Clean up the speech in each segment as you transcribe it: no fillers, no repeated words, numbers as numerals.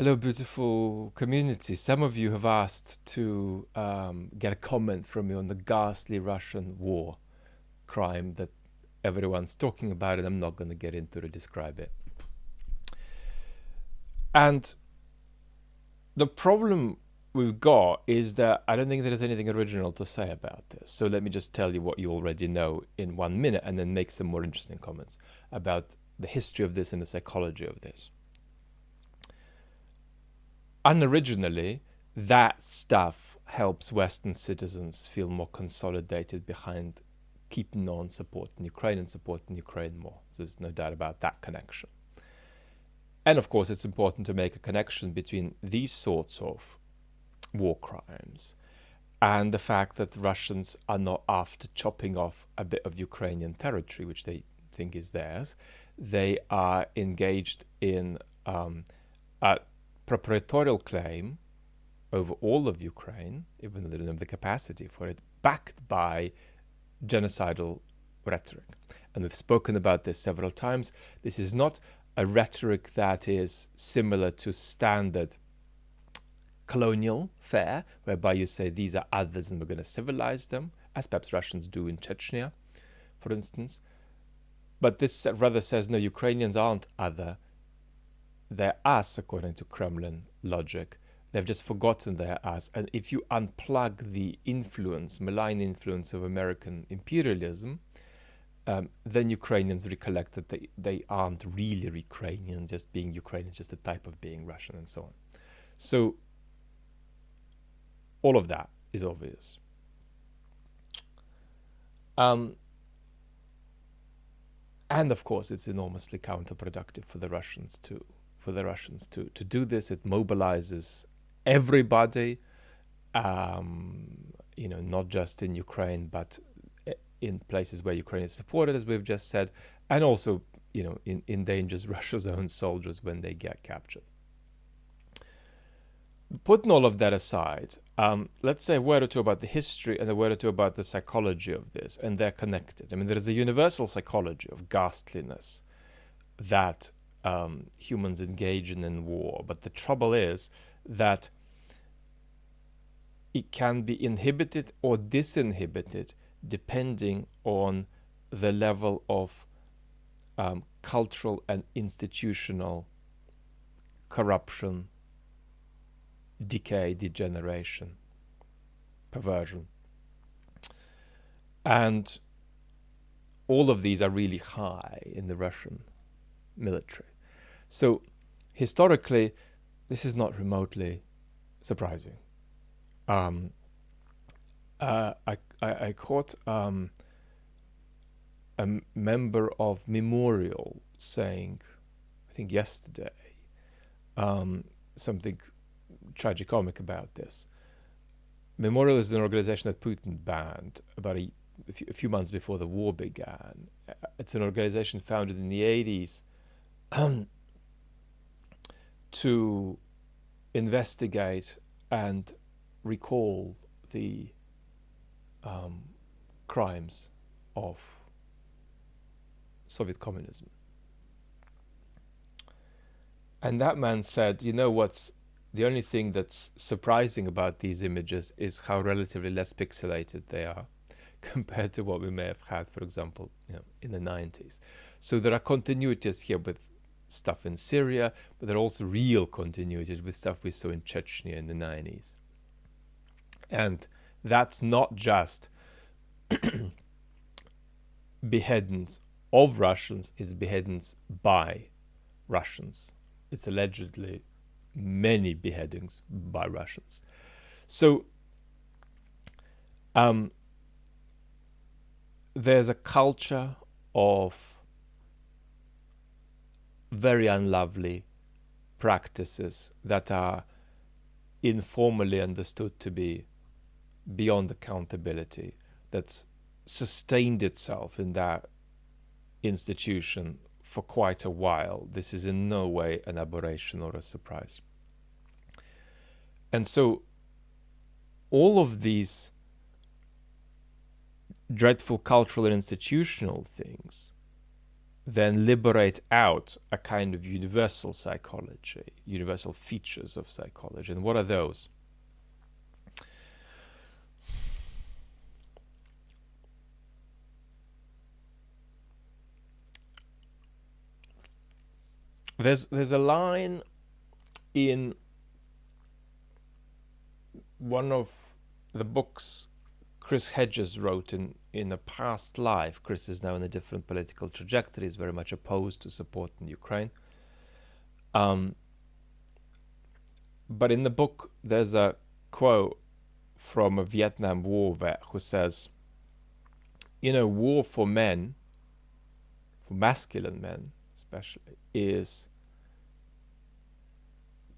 Hello, beautiful community. Some of you have asked to get a comment from me on the ghastly Russian war crime that everyone's talking about, and I'm not going to get into to describe it. And the problem we've got is that I don't think there's anything original to say about this. So let me just tell you what you already know in 1 minute and then make some more interesting comments about the history of this and the psychology of this. Unoriginally, that stuff helps Western citizens feel more consolidated behind keeping on supporting Ukraine and supporting Ukraine more. There's no doubt about that connection. And of course, it's important to make a connection between these sorts of war crimes and the fact that Russians are not after chopping off a bit of Ukrainian territory, which they think is theirs. They are engaged in a proprietorial claim over all of Ukraine, even though they don't have the capacity for it, backed by genocidal rhetoric. And we've spoken about this several times. This is not a rhetoric that is similar to standard colonial fare, whereby you say these are others and we're going to civilize them, as perhaps Russians do in Chechnya, for instance. But this rather says, no, Ukrainians aren't other. They're us, according to Kremlin logic. They've just forgotten they're us. And if you unplug the influence, malign influence of American imperialism, then Ukrainians recollect that they aren't really Ukrainian, just being Ukrainian is just a type of being Russian and so on. So all of that is obvious. And of course, it's enormously counterproductive for the Russians to do this. It mobilizes everybody, not just in Ukraine, but in places where Ukraine is supported, as we've just said, and also, endangers Russia's own soldiers when they get captured. Putting all of that aside, let's say a word or two about the history and a word or two about the psychology of this, and they're connected. I mean, there is a universal psychology of ghastliness that humans engage in war, but the trouble is that it can be inhibited or disinhibited depending on the level of cultural and institutional corruption, decay, degeneration, perversion. And all of these are really high in the Russian military. So historically, this is not remotely surprising. I caught a member of Memorial saying, I think yesterday, something tragicomic about this. Memorial is an organization that Putin banned about a few months before the war began. It's an organization founded in the 80s to investigate and recall the crimes of Soviet communism. And that man said, what's the only thing that's surprising about these images is how relatively less pixelated they are compared to what we may have had, for example, in the 90s. So there are continuities here with stuff in Syria, but there are also real continuities with stuff we saw in Chechnya in the 90s. And that's not just beheadings of Russians, it's beheadings by Russians. It's allegedly many beheadings by Russians. So there's a culture of very unlovely practices that are informally understood to be beyond accountability, that's sustained itself in that institution for quite a while. This is in no way an aberration or a surprise. And so all of these dreadful cultural and institutional things then liberate out a kind of universal psychology, universal features of psychology. And what are those? There's a line in one of the books Chris Hedges wrote in a past life. Chris is now in a different political trajectory, is very much opposed to support in Ukraine. But in the book, there's a quote from a Vietnam War vet who says, war for men, for masculine men especially, is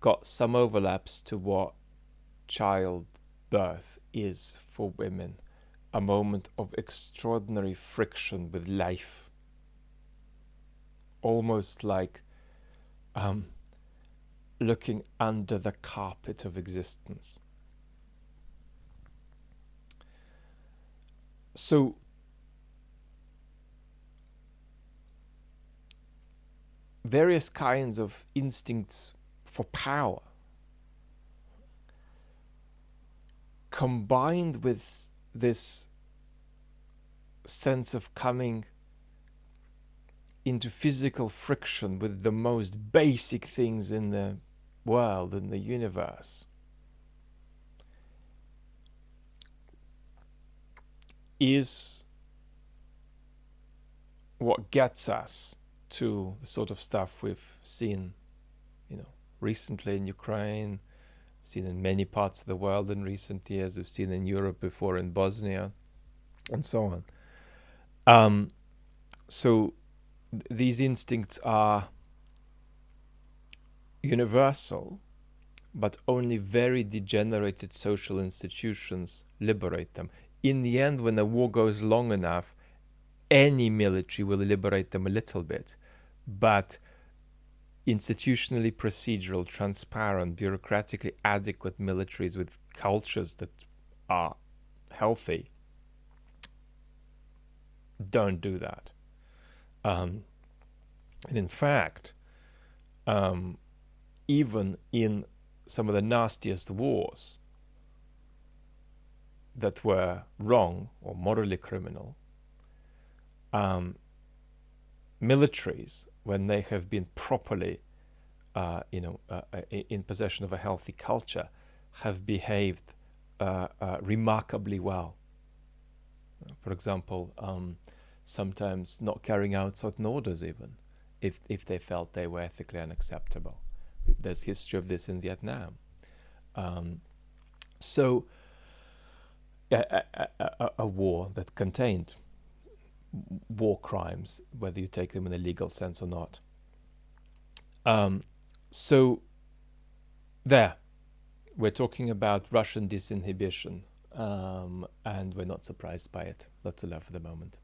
got some overlaps to what childbirth is for women, a moment of extraordinary friction with life, almost like looking under the carpet of existence. So various kinds of instincts for power combined with this sense of coming into physical friction with the most basic things in the world, in the universe, is what gets us to the sort of stuff we've seen, recently in Ukraine, seen in many parts of the world in recent years, we've seen in Europe before, in Bosnia, and so on. So these instincts are universal, but only very degenerated social institutions liberate them. In the end, when the war goes long enough, any military will liberate them a little bit, but institutionally procedural, transparent, bureaucratically adequate militaries with cultures that are healthy don't do that. And in fact, even in some of the nastiest wars that were wrong or morally criminal, militaries, when they have been properly, in possession of a healthy culture, have behaved remarkably well. For example, sometimes not carrying out certain orders, even if they felt they were ethically unacceptable. There's history of this in Vietnam. So a war that contained war crimes, whether you take them in a legal sense or not. So there, we're talking about Russian disinhibition, and we're not surprised by it. That's enough for the moment.